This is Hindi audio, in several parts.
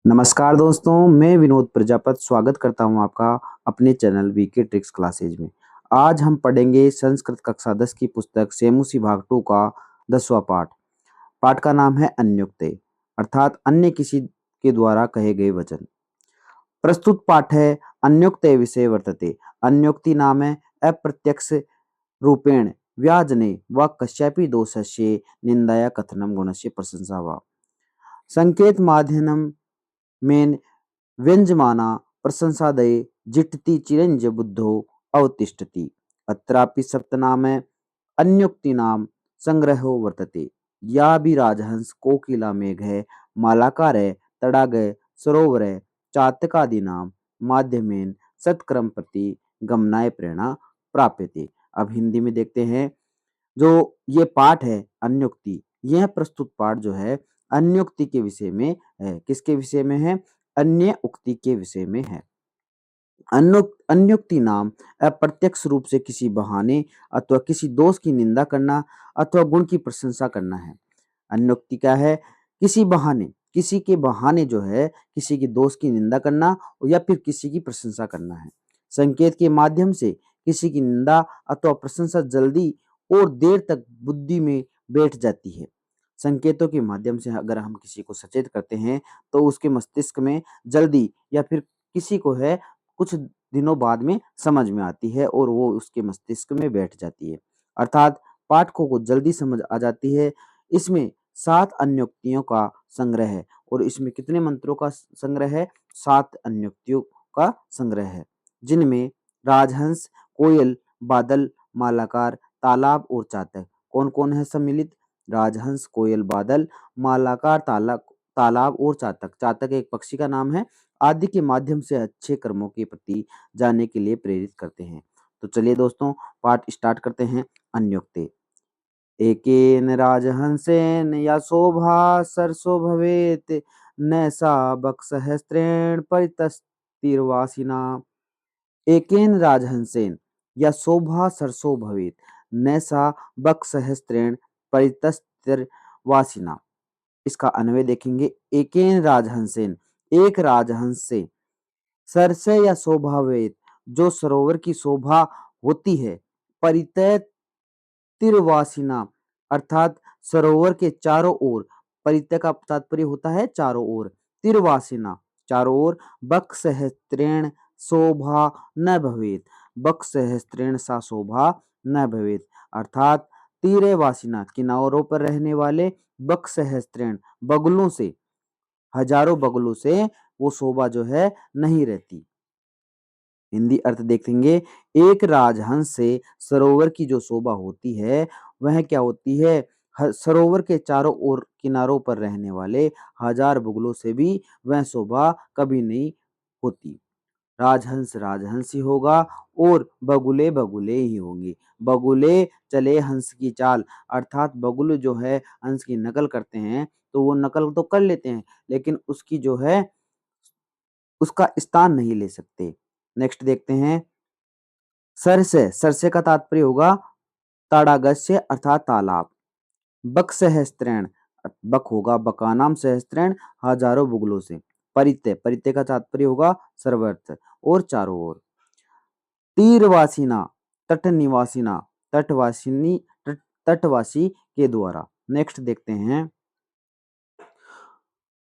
नमस्कार दोस्तों, मैं विनोद प्रजापति स्वागत करता हूं आपका अपने चैनल वीके ट्रिक्स क्लासेज में। आज हम पढ़ेंगे संस्कृत कक्षा 10 की पुस्तक सेमुसी भाग 2 का 10वां पाठ। पाठ का नाम है अन्योक्ते, अर्थात अन्य किसी के द्वारा कहे गए वचन। प्रस्तुत पाठ है अन्योक्ते विषय वर्तते। अन्योक्ति नाम है अप्रत्यक्ष रूपेण व्याजने व कस्यापि दोषस्य निंदाया कथनम गुणस्य प्रशंसा वा संकेत माध्यम मेन व्यञ्जमाना प्रशंसादये जिटति चिरञ्ज बुद्धो अवतिष्ठति। अत्रापि सप्तनामे अन्योक्तीनां संग्रहो वर्तते। याभिराजहंस कोकिला मेघे मालाकारे तडागे सरोवरे चातकादीनां माध्यमेन सत्क्रम प्रति गमनाय प्रेरणा प्राप्यते। अब हिंदी में देखते हैं। जो ये पाठ है अन्योक्ति, यह प्रस्तुत पाठ जो है अन्योक्ति के विषय में है। किसके विषय में है? अन्य उक्ति के विषय में है। अन्योक्ति नाम अप्रत्यक्ष रूप से किसी बहाने अथवा किसी दोष की निंदा करना अथवा गुण की प्रशंसा करना है। अन्योक्ति क्या है? किसी बहाने, किसी के बहाने जो है किसी के दोष की निंदा करना या फिर किसी की प्रशंसा करना है। संकेत के माध्यम से किसी की निंदा अथवा प्रशंसा जल्दी और देर तक बुद्धि में बैठ जाती है। संकेतों के माध्यम से अगर हम किसी को सचेत करते हैं तो उसके मस्तिष्क में जल्दी या फिर किसी को है कुछ दिनों बाद में समझ में आती है और वो उसके मस्तिष्क में बैठ जाती है, अर्थात पाठकों को जल्दी समझ आ जाती है। इसमें 7 अन्योक्तियों का संग्रह है और इसमें कितने मंत्रों का संग्रह है? 7 अन्योक्तियों का संग्रह है, जिनमें राजहंस, कोयल, बादल, मालाकार, तालाब और चातक कौन कौन है सम्मिलित? राजहंस, कोयल, बादल, मालाकार, तालाब और चातक। चातक एक पक्षी का नाम है। आदि के माध्यम से अच्छे कर्मों के प्रति जाने के लिए प्रेरित करते हैं। तो चलिए दोस्तों, पाठ स्टार्ट करते हैं। अन्योक्ते। एकेन राजहंसेन या शोभा सरसो भवेत् न सा बकसहस्रेण परितस्तिर्वासिना। एकेन राजहंसेन या शोभा सरसो भवेत् न सा बकसहस्रेण परितस्तिर्वासिना। इसका अन्वय देखेंगे। एकेन राजहंसेन, एक राजहंस से, सरसे या शोभावेत, जो सरोवर की शोभा होती है, परितय तिरवासिना, अर्थात सरोवर के चारों ओर। परितय का तात्पर्य होता है चारों ओर। तिरवासिना, चारों ओर। बक सहस्त्रेण शोभा न भवेत, बक सहस्त्रेण सा शोभा न भवेत, अर्थात तीरे वासिना, किनारों पर रहने वाले, बक सहस्त्रेण, बगुलों से, हजारों बगुलों से वो शोभा जो है नहीं रहती। हिंदी अर्थ देखेंगे। एक राजहंस से सरोवर की जो शोभा होती है वह क्या होती है? सरोवर के चारों ओर किनारों पर रहने वाले हजार बगुलों से भी वह शोभा कभी नहीं होती। राजहंस राजहंस ही होगा और बगुले बगुले ही होंगे। बगुले चले हंस की चाल, अर्थात बगुल जो है हंस की नकल करते हैं तो वो नकल तो कर लेते हैं लेकिन उसकी जो है उसका स्थान नहीं ले सकते। नेक्स्ट देखते हैं। सरसे, सरसे का तात्पर्य होगा ताड़ागस्य अर्थात तालाब। बक सहस्त्रेण, बक होगा बकानाम सहस्त्रेण, हजारों बुगलों से। परित्य, परित्य का तात्पर्य होगा सर्वत्र और चारों ओर। तीरवासिना, तट निवासिना, तटवासिनी, तटवासी के द्वारा। नेक्स्ट देखते हैं।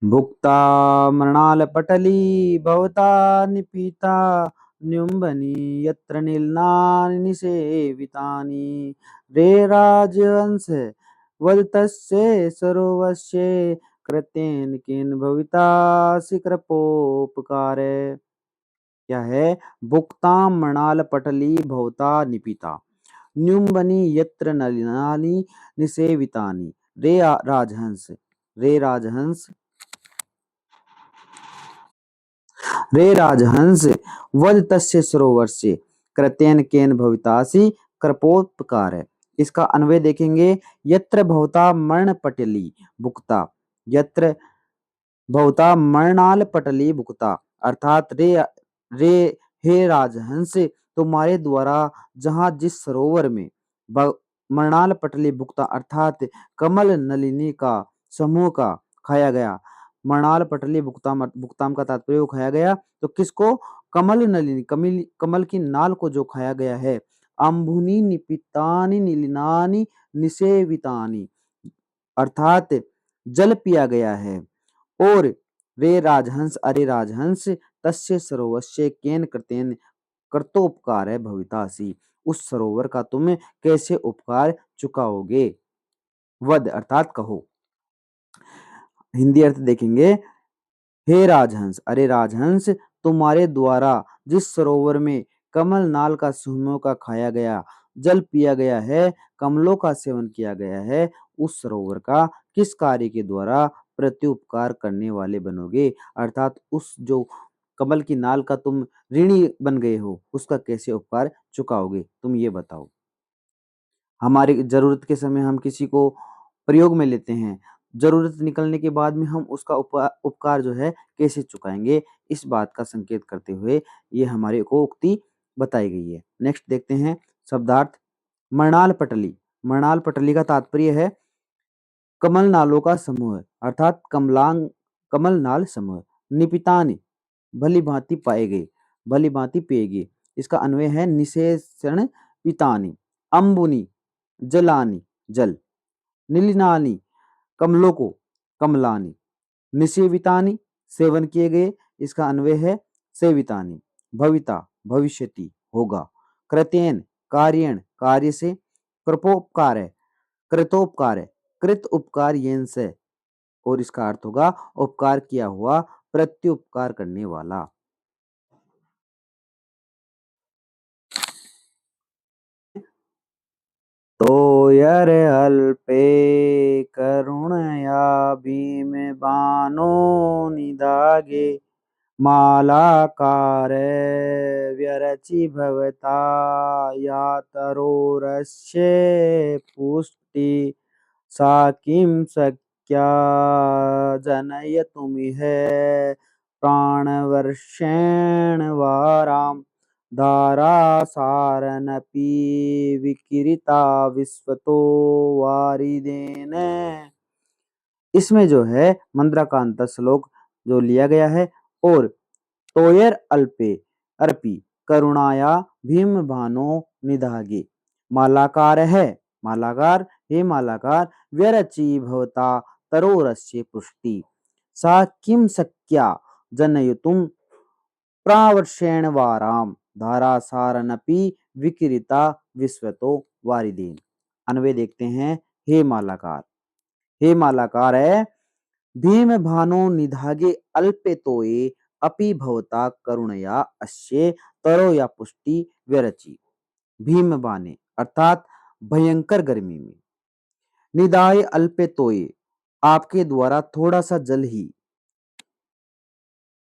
भुक्ता मृणालपटली भवता निपीता न्युम्बनी यत्र नीलनानि निसेवितानि रे राजहंस वदतस्य सरोवस्य कृतेन किन भवितासि कृपोपकारे। क्या है? भुक्ता मृणालपटली भवता निपीता न्युम्बनी यत्र नलिनानि निसेवितानि राजहंस, रे राजहंस, रे राजहंस वद तस्य सरोवरस्य कृतेन केन भवितासि कृपोपकार है। इसका अन्वय देखेंगे। यत्र भवता मर्ण पटली भुक्ता, यत्र भवता मरणाल पटली भुक्ता, अर्थात रे रे हे राजहंस, तुम्हारे द्वारा जहाँ जिस सरोवर में मरणाल पटली भुक्ता अर्थात कमल नलिनी का समूह का खाया गया, मृणाल पटली भुक्ताम भुक्ताम का तात्पर्य वो खाया गया। तो किसको? कमल नलिनी, कमल की नाल को जो खाया गया है। अम्भुनी निपितानि नीलिनानि निसेवितानि, अर्थात जल पिया गया है। और रे राजहंस, अरे राजहंस, तस्य सरोवस्य केन कृतेन कर्तोपकार है भवितासी, उस सरोवर का तुम कैसे उपकार चुकाओगे? वद अर्थात कहो। हिंदी अर्थ देखेंगे। हे राजहंस, अरे राजहंस, तुम्हारे द्वारा जिस सरोवर में कमल नाल का समूह का खाया गया, जल पिया गया है, कमलों का सेवन किया गया है, उस सरोवर का किस कार्य के द्वारा प्रत्युपकार करने वाले बनोगे? अर्थात उस जो कमल की नाल का तुम ऋणी बन गए हो, उसका कैसे उपकार चुकाओगे? तुम ये बताओ। हमारी ज़रूरत के समय हम किसी को प्रयोग में लेते हैं, ज़रूरत निकलने के बाद में हम उसका उपकार जो है कैसे चुकाएँगे? इस बात का संकेत करते हुए ये हमारे को उक्ति बताई गई है। नेक्स्ट देखते हैं शब्दार्थ। मृणाल पटली। मृणाल पटली का तात्पर्य है कमल नालों का समूह, अर्थात कमल नाल समूह। निपितानि, भली-भाँति पाए गए, भली-भाँति पिए गए। इसका अन्वय है निषेचन पितानि। अम्बुनि, जलानि, जल। निलिनानि, कमलों को, कमलानि। निसेवितानि, सेवन किए गए। इसका अन्वय है सेवितानि। भविता, भविष्यति, होगा। कृतेन, कार्येण, कार्य से। कृपोपकार है, कृतोपकार है, कृत उपकार येन से। और इसका अर्थ होगा उपकार किया हुआ, प्रत्युपकार करने वाला। तोयर्हल्पे करुणया भीमबाणो निदाघे मालाकारे व्यरचि भवता या तरोरस्य पुष्टि सा किं शक्या जनयितुमिह प्राणवर्षेण वारां धारासारनपि विकिरिता विश्वतो वारिदेन। इसमें जो है मंद्रा का अंतर श्लोक जो लिया गया है। और तोयर अल्पे, अर्पी, करुणाया भीम भानो निधागे। मालाकार है, मालाकार, हे मालाकार, व्यरचि भवता तरोरस्य पुष्टि सा किम शक्या जनयुतुम प्रावर्षेण वाराम धारासारनपि विकिरिता विश्वतो वारिदेन। अन्वय देखते हैं। हे मालाकार, हे मालाकार है, भीम भानो निधागे अल्पे तोये अपि भवता करुणया अश्ये तरो या पुष्टि व्यरचि। भीम बाने, अर्थात भयंकर गर्मी में। निदाय अल्पे तोये, आपके द्वारा थोड़ा सा जल ही।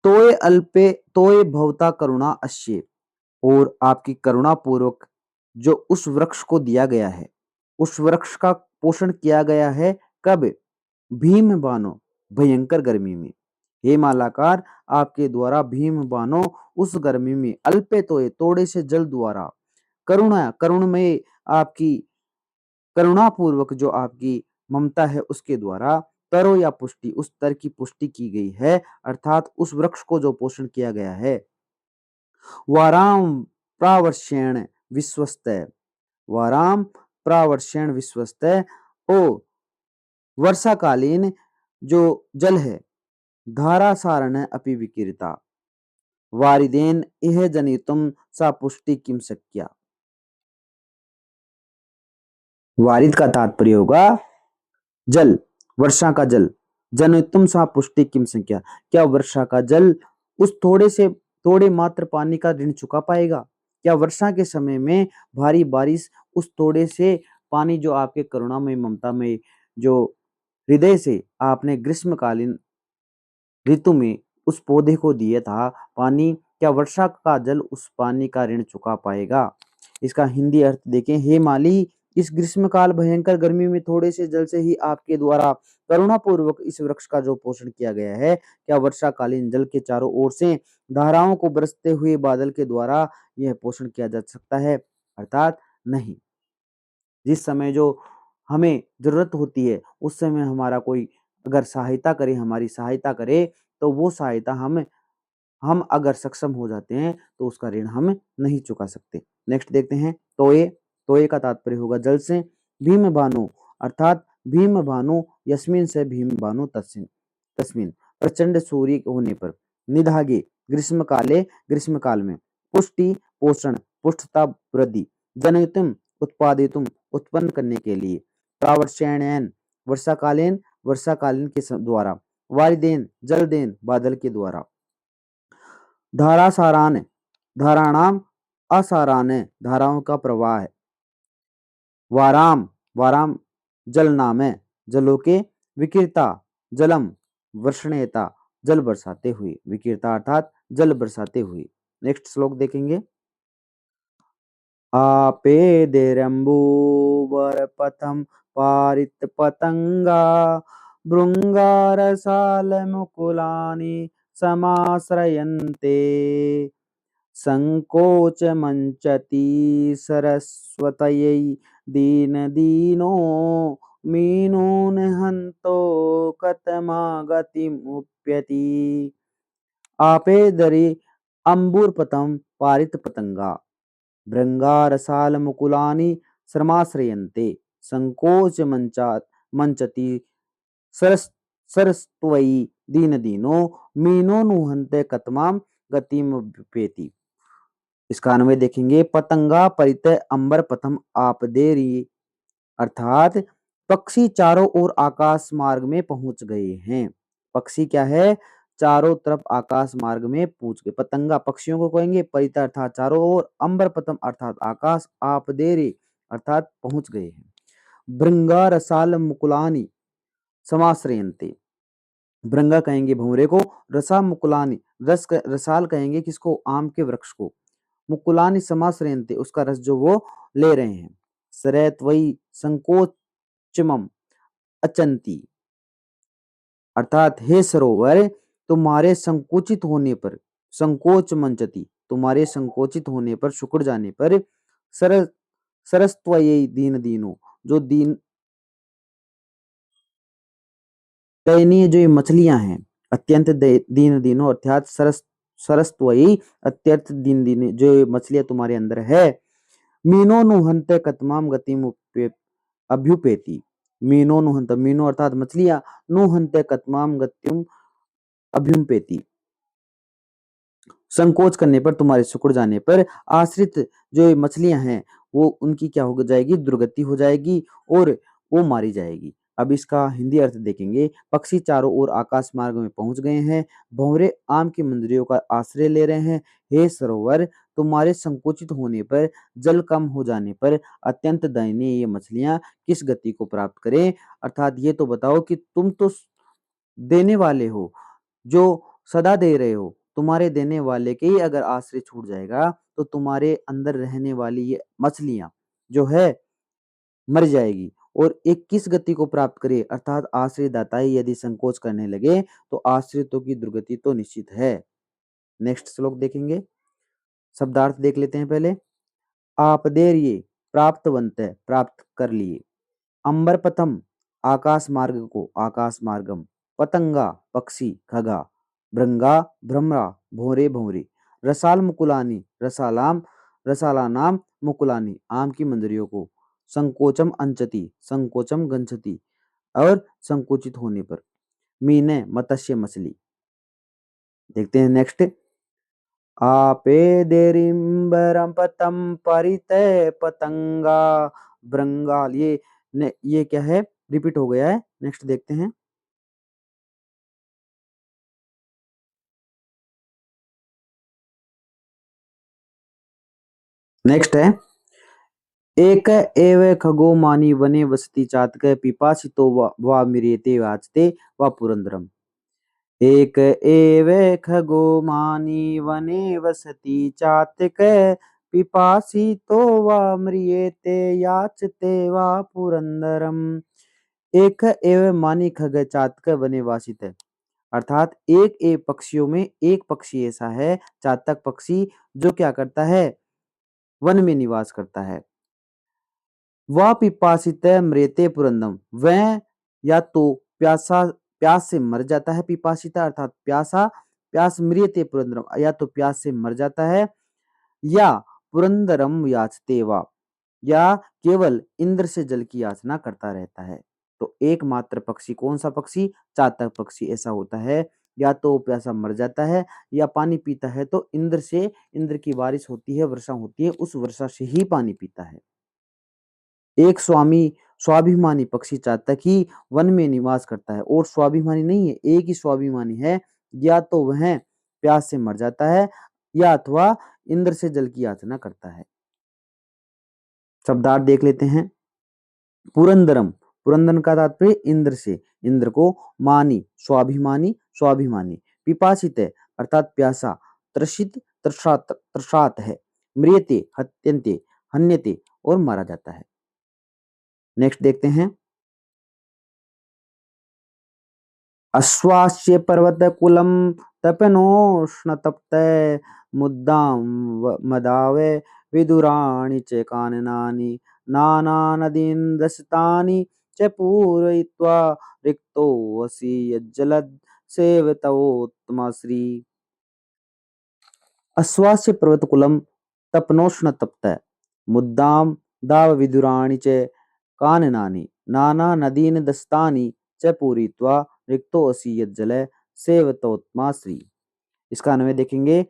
तोय अल्पे तोय भवता करुणा अश्ये, और आपकी करुणा पूर्वक जो उस वृक्ष को दिया गया है, उस वृक्ष का पोषण किया गया है। कब? भीम बानो, भयंकर गर्मी में। हे मालाकार, आपके द्वारा भीम बानो उस गर्मी में अल्पे तोये, थोड़े से जल द्वारा, करुणा, करुणमय, आपकी करुणापूर्वक जो आपकी ममता है उसके द्वारा तरो या पुष्टि, उस तर की पुष्टि की गई है, अर्थात उस वृक्ष को जो पोषण किया गया है। वाराम प्रावर्षेण विश्वस्तय, वाराम प्रावर्षेण विश्वस्तय, ओ वर्षाकालीन जो जल है, धारा सारण अपि विकीर्ता वारिदेन इह जनितुम सा पुष्टि किम शक्या। वारिद का तात्पर्य होगा जल, वर्षा का जल। जनितुम सा पुष्टि किम शक्या, क्या वर्षा का जल उस थोड़े मात्र पानी का ऋण चुका पाएगा? क्या वर्षा के समय में भारी बारिश उस थोड़े से पानी जो आपके करुणामय ममता में जो हृदय से आपने ग्रीष्मकालीन ऋतु में उस पौधे को दिया था पानी, क्या वर्षा का जल उस पानी का ऋण चुका पाएगा? इसका हिंदी अर्थ देखें। हे माली, इस ग्रीष्मकाल भयंकर गर्मी में थोड़े से जल से ही आपके द्वारा करुणापूर्वक इस वृक्ष का जो पोषण किया गया है, क्या वर्षाकालीन जल के चारों ओर से धाराओं को बरसते हुए बादल के द्वारा यह पोषण किया जा सकता है? अर्थात नहीं। जिस समय जो हमें जरूरत होती है उस समय हमारा कोई अगर सहायता करे, हमारी सहायता करे, तो वो सहायता हम अगर सक्षम हो जाते हैं तो उसका ऋण हम नहीं चुका सकते। नेक्स्ट देखते हैं तोये। तोये का तात्पर्य होगा जल से। भीम भानु अर्थात भीम भानु यस्मिन से भीम भानु तस्मिन तस्मिन प्रचंड सूर्य होने पर। निधागे ग्रीष्म काले ग्रीष्म काल में। पुष्टि पोषण पुष्टता वृद्धि। जनयितुम उत्पादितुम उत्पन्न करने के लिए। प्रावर्षेणयन वर्षाकालीन वर्षाकालीन के द्वारा। वारिदेन जल देन बादल के द्वारा। धारासारान धाराणाम असारान धाराओं का प्रवाह है। वाराम वाराम जल नाम है जलों के। विकीर्ता जलम वर्षणेता जल बरसाते हुए। विकीर्ता अर्थात जल बरसाते हुए। नेक्स्ट श्लोक देखेंगे। आपेदेरंबूवर पथम पारित पतंगा भृंगारसाल मुकुलानि समाश्रयन्ते संकोचमंचति सरस्वतयै दीनदीनो मीनून हंतो कतमागतिमुप्यति। आपेदरि अंबुरपतम पारित पतंगा भृंगारसाल मुकुलानि समाश्रयन्ते संकोच मंचति सरस्त्वयि दीनदीनो मीनो नुहंते कतमाम गतिमुपेति। इसका अन्वय देखेंगे। पतंगा परितय अंबर पथम आपदेरी अर्थात पक्षी चारों ओर आकाश मार्ग में पहुंच गए हैं। पक्षी क्या है? चारों तरफ आकाश मार्ग में पहुंच गए। पतंगा पक्षियों को कहेंगे। परितय अर्थात चारों ओर। अंबर पथम अर्थात आकाश। आपदेरी अर्थात पहुंच गए हैं। भृंगा रसाल मुकुलानी समाश्रयन्ते भृंगा कहेंगे भंवरे को। रसा मुकुलानी रसाल कहेंगे किसको? आम के वृक्ष को। मुकुलानी समाश्रयन्ते उसका रस जो वो ले रहे हैं। सरैत्वयि संकोचमम अचंती अर्थात हे सरोवर तुम्हारे संकुचित होने पर। संकोच मंचती तुम्हारे संकोचित होने पर सिकुड़ जाने पर। सरस्त्वयि दीन दीनो जो दयनीय जो ये मछलियां हैं। अत्यंत दीन दीनो अर्थात सरस्त्वयि अत्यंत दीन दीन जो ये मछलियां तुम्हारे अंदर है। मीनो नुहंते कतमाम गतिम अभ्युपेति। मीनो नुहंत मीनो अर्थात मछलियां। नुहंते कतमाम गतिम अभ्युपेति संकोच करने पर तुम्हारे सिकुड़ जाने पर। आश्रित जो ये मछलियां हैं वो उनकी क्या हो जाएगी? दुर्गति हो जाएगी और वो मारी जाएगी। अब इसका हिंदी अर्थ देखेंगे। पक्षी चारों ओर आकाश मार्ग में पहुंच गए हैं। भंवरे आम की मंजरियों का आश्रय ले रहे हैं। हे सरोवर तुम्हारे संकुचित होने पर जल कम हो जाने पर अत्यंत दयनीय ये मछलियां किस गति को प्राप्त करें? अर्थात ये तो बताओ कि तुम तो देने वाले हो, जो सदा दे रहे हो। तुम्हारे देने वाले के ही अगर आश्रय छूट जाएगा तो तुम्हारे अंदर रहने वाली ये मछलियां जो है मर जाएगी। और एक किस गति को प्राप्त करे? अर्थात आश्रय दाता ही यदि संकोच करने लगे तो आश्रितों की दुर्गति तो निश्चित है। नेक्स्ट श्लोक देखेंगे। शब्दार्थ देख लेते हैं पहले। आपदेर्ये प्राप्तवंत प्राप्त कर लिए। अंबर पथम आकाश मार्ग को आकाश मार्गम। पतंगा पक्षी खगा। भृंगा भ्रमरा भोरे भोरे। रसाल मुकुलानी रसालाम रसालानाम मुकुलानी आम की मंजरियों को। संकोचम अंचति संकोचम गंचति और संकुचित होने पर। मीने मत्स्य मछली। देखते हैं नेक्स्ट। आपेदेरिम्बरम पतम परितय पतंगा भृंगाल। ये क्या है? रिपीट हो गया है। नेक्स्ट देखते हैं। नेक्स्ट है। एक एव खगो मानी वने वसति चातक पिपासितो वा मिरेते वाचते वा पुरंदरम। एक एव खगो मानी वने वसति चातक पिपासितो वा म्रियेते याचते वा पुरंदरम। एक एव मानी खग चातक वने वासित है अर्थात एक पक्षियों में एक पक्षी ऐसा है चातक पक्षी जो क्या करता है? वन में निवास करता है। वह पिपासित मृते पुरंदम वह या तो प्यासा प्यास से मर जाता है पिपासिता अर्थात प्यासा, प्यास म्रियते पुरंदरम या तो प्यास से मर जाता है या पुरंदरम याचते वा या केवल इंद्र से जल की याचना करता रहता है। तो एकमात्र पक्षी कौन सा पक्षी? चातक पक्षी ऐसा होता है, या तो प्यासा मर जाता है या पानी पीता है तो इंद्र की बारिश होती है, वर्षा होती है, उस वर्षा से ही पानी पीता है। एक स्वाभिमानी पक्षी चातक ही वन में निवास करता है और स्वाभिमानी नहीं है, एक ही स्वाभिमानी है, या तो वह प्यास से मर जाता है या अथवा इंद्र से जल की याचना करता है। शब्दार्थ देख लेते हैं। पुरंदरम, पुरंदर का तात्पर्य इंद्र से, इंद्र को, मानी स्वाभिमानी, स्वाभिमानी, पिपासित अर्थात प्यासा, त्रसित त्रसात है, म्रियते हत्यन्ते हन्यते और मारा जाता है। नेक्स्ट देखते हैं। अश्वास्य पर्वतकुलं तपनोष्णतप्तये मुद्दां मदावे विदुराणि च काननानि नानानदीन् दशतानि च पूरयित्वा रिक्तोऽसि यज्जलद सेवतवोत्तमश्री। अश्वास्य पर्वतकुलं तपनोष्णतप्तये मुद्दां दाव विदुराणि च काननानि नानानदीन् दशतानि च पूरयित्वा रिक्तो असि यज्जल सेवतोत्मा श्री। इसका अन्वय देखेंगे।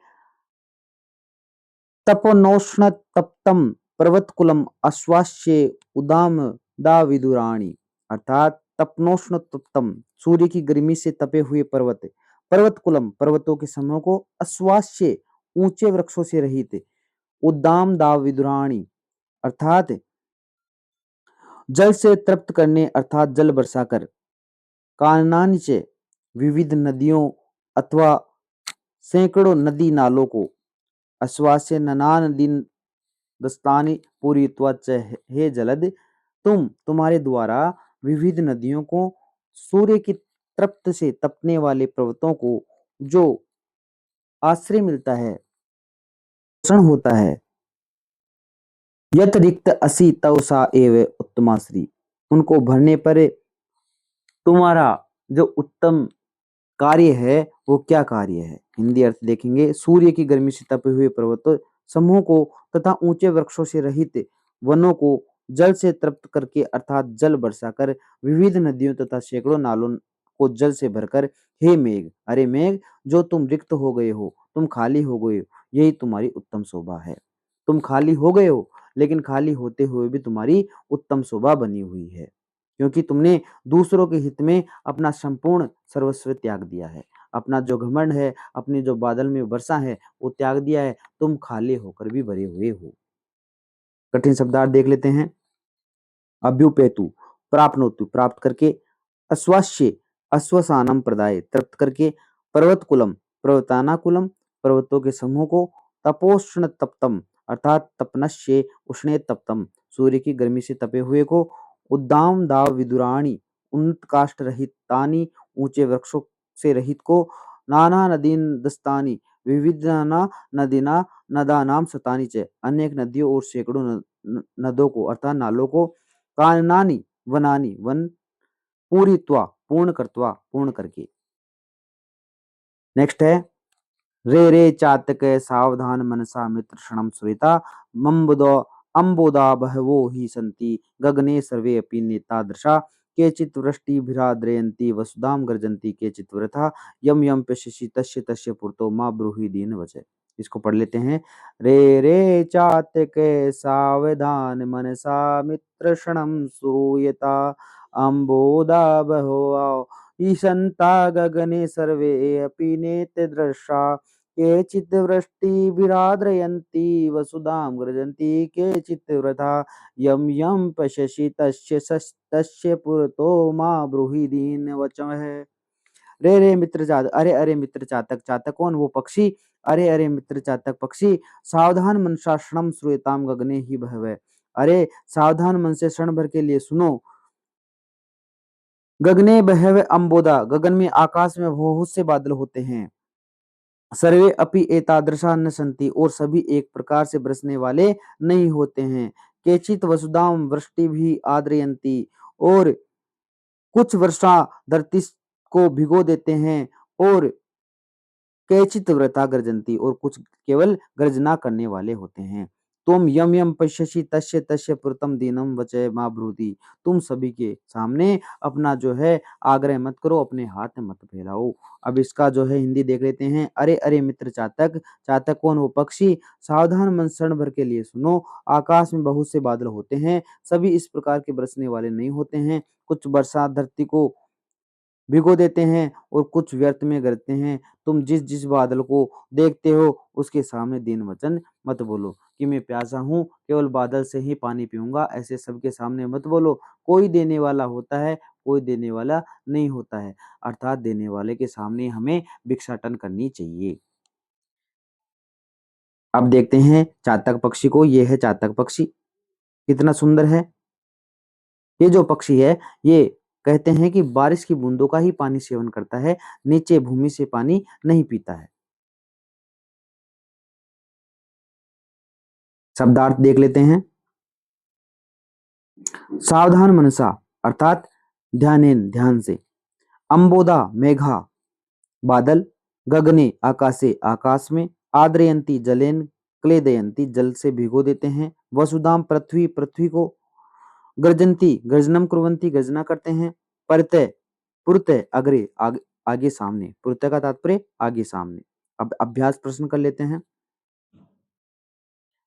तपोनोष्ण तप्तम पर्वतकुलम अश्वास्य उदाम दा विदुराणी अर्थात तपनोष्ण तप्तम सूर्य की गर्मी से तपे हुए पर्वत, पर्वतकुलम पर्वतों के समूह को, अश्वास्य ऊंचे वृक्षों से रहित, उद्दाम दाव विदुराणी अर्थात जल से तृप्त करने अर्थात जल बरसाकर, काननानि च विविध नदियों अथवा सैकड़ों नदी नालों को, अश्वास्य ननान दिन दस्तानी पूरी त्वच हे जलद तुम्हारे द्वारा विविध नदियों को, सूर्य की तृप्त से तपने वाले पर्वतों को जो आश्रय मिलता है, पोषण होता है, यत रिक्त असि तव सा एव उत्तमाश्री, उनको भरने पर तुम्हारा जो उत्तम कार्य है वो क्या कार्य है? हिंदी अर्थ देखेंगे। सूर्य की गर्मी से तपे हुए पर्वतों समूह को तथा ऊंचे वृक्षों से रहित वनों को जल से तृप्त करके अर्थात जल बरसाकर, विविध नदियों तथा सैकड़ों नालों को जल से भरकर, हे मेघ, अरे मेघ जो तुम रिक्त हो गए हो, तुम खाली हो गए हो, यही तुम्हारी उत्तम शोभा है। तुम खाली हो गए हो लेकिन खाली होते हुए भी तुम्हारी उत्तम शोभा बनी हुई है, क्योंकि तुमने दूसरों के हित में अपना संपूर्ण सर्वस्व त्याग दिया है, अपना जो घमंड है, अपनी जो बादल में वर्षा है वो त्याग दिया है, तुम खाली होकर भी भरे हुए हो। कठिन शब्दार्थ देख लेते हैं। अभ्युपेतु प्राप्नोतु प्राप्त करके, अश्वास्य अश्वसानम प्रदाय तृप्त करके, पर्वतकुलम पर्वतानाकुलम पर्वतों के समूह को, तपोष्ण तप्तम अर्थात तपनश्य उष्णे तप्तम सूर्य की गर्मी से तपे हुए को, उद्दाम दाव विदुराणी उन्नत काष्ठ रहित तानी ऊंचे वृक्षों से रहित को, नाना नदीन दस्तानी विविधना नदीना नदानाम सतानी च अनेक नदियों और सैकड़ों नदों को अर्थात नालों को, काननानी वनानी वन, पूरित्वा पूर्ण करत्वा पूर्ण करके। नेक्स्ट है। रे रे चातक सावधान मनसा मित्र क्षणम सुरिता मम्बुदो अम्बोदा बहवो ही संति गगने सर्वे अपि नेतादृशा केचित् वृष्टिभिराद्रयन्ति वसुधाम गर्जन्ति केचित् वृथा यम यम पश्यसि तस्य तस्य पुरतो मा ब्रूहि दीन वचः। इसको पढ़ लेते हैं। रे रे चातक सावधान मनसा मित्र क्षणम सुयता अम्बोदा बहवो ईशन्ता गगने सर्वे अपि नेतदृशा केचित् वृष्टिभिराद्रयन्ति वसुधां गृह्णन्ति केचित् वृथा यं यं पश्यसि तस्य पुरतो मा ब्रूहि दीनवचः। रे रे मित्र चातक, अरे अरे मित्र चातक, चातक कौन? वो पक्षी। अरे अरे मित्र चातक पक्षी, सावधान मनसा क्षणम श्रूयताम गगने ही बहवः, अरे सावधान मन से क्षण भर के लिए सुनो। गगने बहवः अम्बोदा, गगन में आकाश में बहुत से बादल होते हैं। सर्वे अपि एतादृशा न सन्ति, और सभी एक प्रकार से बरसने वाले नहीं होते हैं। केचित् वसुधाम वृष्टि भी आद्रयन्ति, और कुछ वर्षा धरती को भिगो देते हैं और कैचित् व्रता गर्जन्ति और कुछ केवल गर्जना करने वाले होते हैं। त्वं यं यं पश्यसि तस्य तस्य पूर्तं दीनं वचय मा ब्रूहि। तुम सभी के सामने अपना जो है आग्रह मत करो, अपने हाथ मत फैलाओ। अब इसका जो है हिंदी देख लेते हैं। अरे अरे मित्र चातक, चातक कौन? वो पक्षी। सावधान मन क्षण भर के लिए सुनो। आकाश में बहुत से बादल होते हैं, सभी इस प्रकार के बरसने वाले नहीं होते हैं। कुछ बरसात धरती को भिगो देते हैं और कुछ व्यर्थ में गरजते हैं। तुम जिस जिस बादल को देखते हो उसके सामने दीन वचन मत बोलो कि मैं प्यासा हूँ, केवल बादल से ही पानी पीऊंगा, ऐसे सबके सामने मत बोलो। कोई देने वाला होता है, कोई देने वाला नहीं होता है, अर्थात देने वाले के सामने हमें भिक्षाटन करनी चाहिए। अब देखते हैं चातक पक्षी को। ये है चातक पक्षी, कितना सुंदर है। ये जो पक्षी है, ये कहते हैं कि बारिश की बूंदों का ही पानी सेवन करता है, नीचे भूमि से पानी नहीं पीता है। शब्दार्थ देख लेते हैं। सावधान मनसा अर्थात ध्यानेन, ध्यान से। अंबोदा मेघा बादल, गगने आकाशे आकाश में, आद्रयंती जलेन क्लेदयंती जल से भिगो देते हैं, वसुधाम पृथ्वी पृथ्वी को, गर्जंती गर्जनम कुर्वंती गर्जना करते हैं, परतय पुरतय अग्रे आगे, आगे सामने, पुरतय का तात्पर्य आगे सामने। अब अभ्यास प्रश्न कर लेते हैं।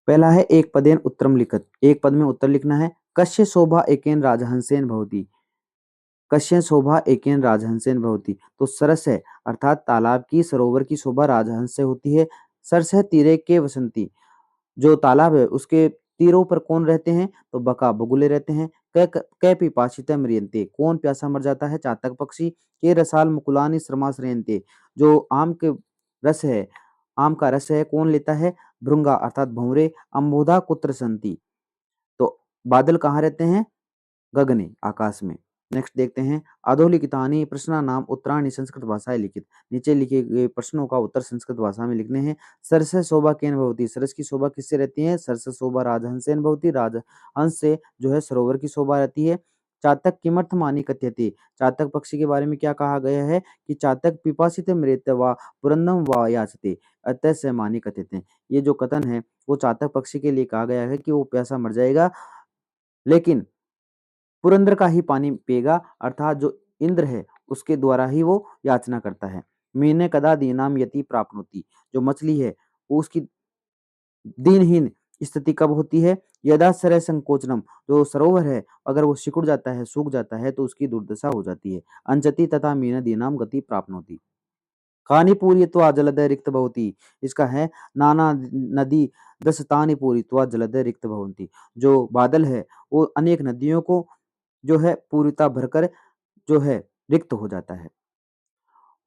पहला है एक पदेन उत्तरम लिखत, एक पद में उत्तर लिखना है। कस्य शोभा एकेन राजहंसेन भवति, कस्य शोभा एकेन राजहंसेन भवति, तो सरस है अर्थात तालाब की सरोवर की शोभा राजहंस से होती है। सरस है तीरे के वसंती, जो तालाब है उसके तीरों पर कौन रहते हैं? तो बका बगुले रहते हैं। कै पिपासिता म्रियन्ते, कौन प्यासा मर जाता है? चातक पक्षी। के रसाल मुकुलानि श्रमाश्रयन्ते, जो आम के रस है, आम का रस है, कौन लेता है? भृंगा अर्थात भंवरे। अम्बोधा कुत्र संति, तो बादल कहाँ रहते हैं? गगने आकाश में। नेक्स्ट देखते हैं। अधोलिखितानि प्रश्नानाम उत्तराणि संस्कृत भाषाएं लिखित, नीचे लिखे गए प्रश्नों का उत्तर संस्कृत भाषा में लिखने हैं। सरस शोभा केन भवति, सरस की शोभा किससे रहती है? सरस शोभा राजहंसेन भवति, राजहंस से जो है सरोवर की शोभा रहती है। चातक किमर्थमानि कथ्यते, चातक पक्षी के बारे में क्या कहा गया है कि चातक पिपासित मृत व पुरंदम व याचते अतः स मानि कथ्यते। ये जो कथन है वो चातक पक्षी के लिए कहा गया है कि वो प्यासा मर जाएगा, लेकिन पुरंदर का ही पानी पिएगा, अर्थात जो इंद्र है उसके द्वारा ही वो याचना करता है। मीने कदा दीनाम यति प्राप्नोति, जो मछली है वो उसकी दीनहीन स्थिति कब होती है? यदा सरे संकोचनम, जो सरोवर है अगर वो सिकुड़ जाता है, सूख जाता है, तो उसकी दुर्दशा हो जाती है। अंचति तथा मीन दीनाम गति प्राप्नोति। कहानी पूरयित्वा जलधय रिक्त भवति, इसका है नाना नदी दशतानि पूरयित्वा जलधय रिक्त भवन्ति, जो बादल है वो अनेक नदियों को जो है पूरिता भरकर जो है रिक्त हो जाता है।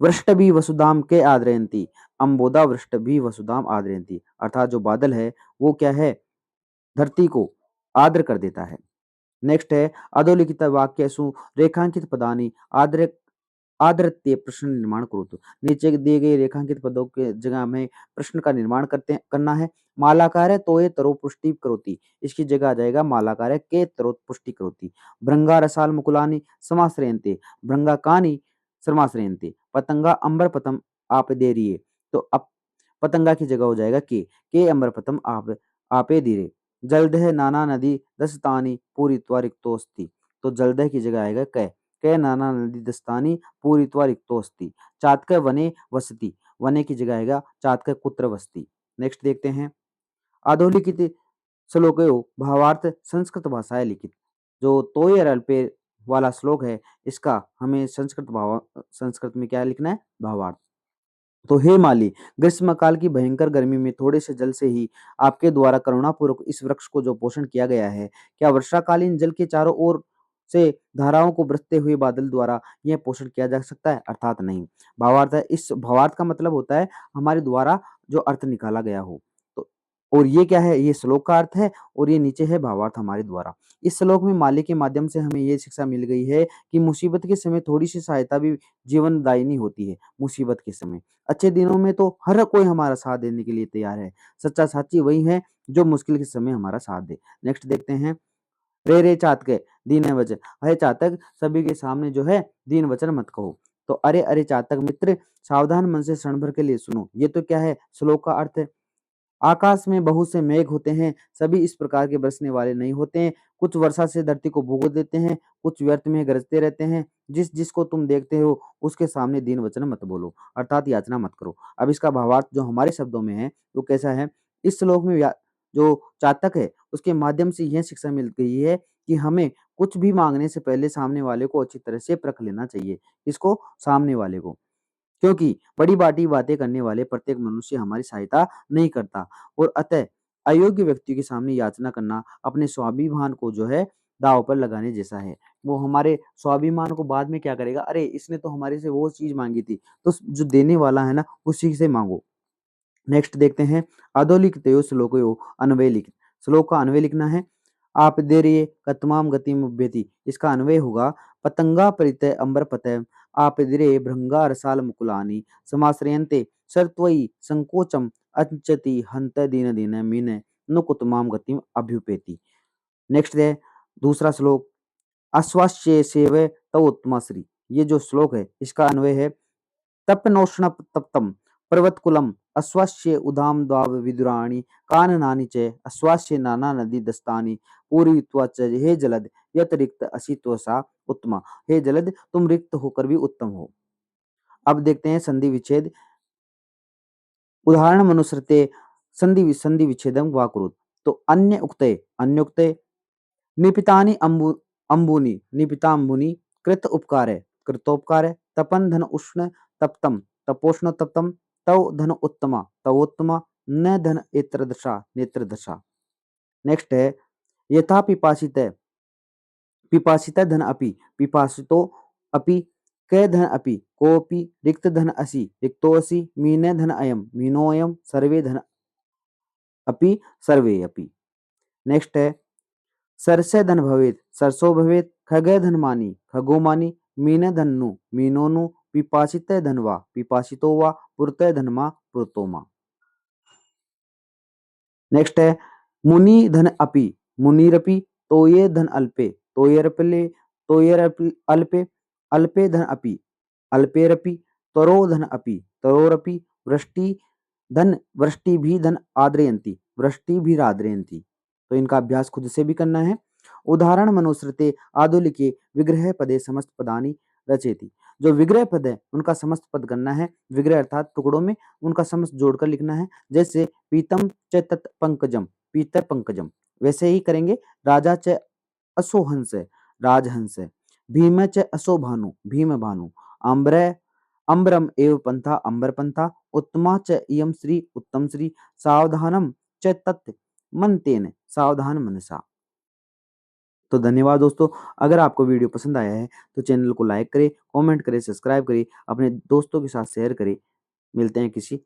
वृष्टभि वसुधाम के आद्रयन्ति, अंबोदा वृष्टभि वसुधाम आद्रयन्ति, अर्थात जो बादल है वो क्या है? धरती को आर्द्र कर देता है। नेक्स्ट है अधोलिखित वाक्यसु रेखांकित पदानि आद्र आदृत्य प्रश्न निर्माण करोतु, नीचे दिए गए रेखांकित पदों के जगह हमें प्रश्न का निर्माण करना है। मालाकार है तो ये तरो पुष्टि करोति, इसकी जगह आ जाएगा मालाकार है के तरो पुष्टि करोति। भृंगा रसाल मुकुलानि समाश्रयन्ते, भृंगा कानि समाश्रयन्ते, पतंगा अंबर पतम आप दे रिये, तो अब पतंगा की जगह हो जाएगा के अंबर पतम आपे धीरे। जलदह नाना नदी दशतानि पूरित्वा रिक्तोस्ति, तो जलदह की जगह आएगा कै नाना नदी दस्तानि पूरित्वा रिक्तोस्ति। चातक वने वसति, वने की जगह आएगा चातक कुत्र वसति। नेक्स्ट देखते हैं। अधोलिखित श्लोकयो भावार्थ संस्कृत भाषाएं लिखित, जो तोय और अल्पे वाला श्लोक है इसका हमें संस्कृत में क्या लिखना है? भावार्थ। तो हे माली, ग्रीष्म काल की भयंकर गर्मी में थोड़े से जल से ही आपके द्वारा करुणापूर्वक इस वृक्ष को जो पोषण किया गया है, क्या वर्षाकालीन जल के चारों ओर से धाराओं को बरसते हुए बादल द्वारा यह पोषण किया जा सकता है? अर्थात नहीं। भावार्थ है, इस भावार्थ का मतलब होता है हमारे द्वारा जो अर्थ निकाला गया हो। तो और ये क्या है? ये श्लोक का अर्थ है और ये नीचे है भावार्थ हमारे द्वारा। इस श्लोक में माली के माध्यम से हमें ये शिक्षा मिल गई है कि मुसीबत के समय थोड़ी सी सहायता भी जीवनदायिनी होती है। मुसीबत के समय, अच्छे दिनों में तो हर कोई हमारा साथ देने के लिए तैयार है। सच्चा साथी वही है जो मुश्किल के समय हमारा साथ दे। नेक्स्ट देखते हैं। रे रे चातक दीन वचन, अरे चातक सभी के सामने जो है दीन वचन मत कहो। तो अरे अरे चातक मित्र, सावधान मन से क्षण भर के लिए सुनो। ये तो क्या है? श्लोक का अर्थ है। आकाश में बहुत से मेघ होते हैं, सभी इस प्रकार के बरसने वाले नहीं होते हैं। कुछ वर्षा से धरती को भिगो देते हैं, कुछ व्यर्थ में गरजते रहते हैं। जिस जिसको तुम देखते हो उसके सामने दीन वचन मत बोलो, अर्थात याचना मत करो। अब इसका भावार्थ जो हमारे शब्दों में है वो कैसा है? इस श्लोक में जो चातक है उसके माध्यम से यह शिक्षा मिल गई है कि हमें कुछ भी मांगने से पहले सामने वाले को अच्छी तरह से परख लेना चाहिए। इसको, सामने वाले को, क्योंकि बड़ी बाटी बातें करने वाले प्रत्येक मनुष्य हमारी सहायता नहीं करता, और अतः अयोग्य व्यक्ति के सामने याचना करना अपने स्वाभिमान को जो है दांव पर लगाने जैसा है। वो हमारे स्वाभिमान को बाद में क्या करेगा? अरे इसने तो हमारे से वो चीज मांगी थी, तो जो देने वाला है ना उसी से मांगो। नेक्स्ट देखते हैं, अधोलिखितो श्लोकयो अन्वय लिख। श्लोक का अन्वय लिखना है। आप देरिये कतमाम गतिम उभ्यति। इसका अन्वय होगा, पतंगा परितय अंबरपतय आप दिरे भृंगा रसाल मुकुलानि समाश्रयन्ते सर्त्वयि संकोचम अंचति हंत दीन दीन मीन नुकुतमाम गतिम अभ्युपेति। नेक्स्ट है दूसरा श्लोक, अश्वास्य सेव तवोत्तमश्री। ये जो श्लोक है इसका अन्वय है, तप्नोष्ण तप्तम पर्वतकुलम अश्वस्य उदाम द्वाव विदुराणि काननानि च अश्वस्य नाना नदी दस्तानि पूरयित्वा च हे जलद यत रिक्त असि त्वसा उत्तमा। हे जलद तुम रिक्त होकर भी उत्तम हो। अब देखते हैं संधि विच्छेद। उदाहरण मनुसृते संधि विच्छेदम वा कुरुत। तो अन्य उक्ते निपितानि अंबुनि निपितांबुनि कृत उपकारे कृतोपकारे तपन धन उष्ण तप्तम तपोष्ण तप्तम तव धन उत्तमा तवोत्तमा न धन नेत्र दशा। नेक्स्ट है, यथा पिपासित धन अपि पिपासितो अपि कै धन अपि कोऽपि रिक्त धन असि रिक्तोऽसि मीने धन अयम मीनोऽयम सर्वे धन अपि सर्वे अपि। नेक्स्ट है, सरसे धन भवेत सरसो भवेत खगे धन मानी खगो मानी मीन धनु मीनो नु पिपासित धनवा पिपासितो वा पुरते धनमा पुरतोमा। नेक्स्ट है, मुनि धन अपि मुनिरपि तोये धन अल्पे तोयरपले अल्पे अल्पे धन अपि अल्पेरपि तरो धन अपि तरोरपि वृष्टि भी धन आद्रयंती वृष्टि भी आद्रयंती। तो इनका अभ्यास खुद से भी करना है। उदाहरण मनुसृते आदुलिके विग्रह पदे समस्त पदानि रचेति। जो विग्रह पद है उनका समस्त पद करना है। विग्रह अर्थात टुकड़ों में उनका समस्त जोड़कर लिखना है। जैसे पीतम च तत् पंकजम पीतर पंकजम, वैसे ही करेंगे। राजा च असो हंस राजहंस, भीम च असो भानु भीम भानु, आम्र अम्बरम एव पंथा अंबर पंथा, उत्तमा च इयम श्री उत्तम श्री, सावधानम च तत् मनतेन सावधान मनसा। तो धन्यवाद दोस्तों। अगर आपको वीडियो पसंद आया है तो चैनल को लाइक करें, कमेंट करें, सब्सक्राइब करें, अपने दोस्तों के साथ शेयर करें। मिलते हैं किसी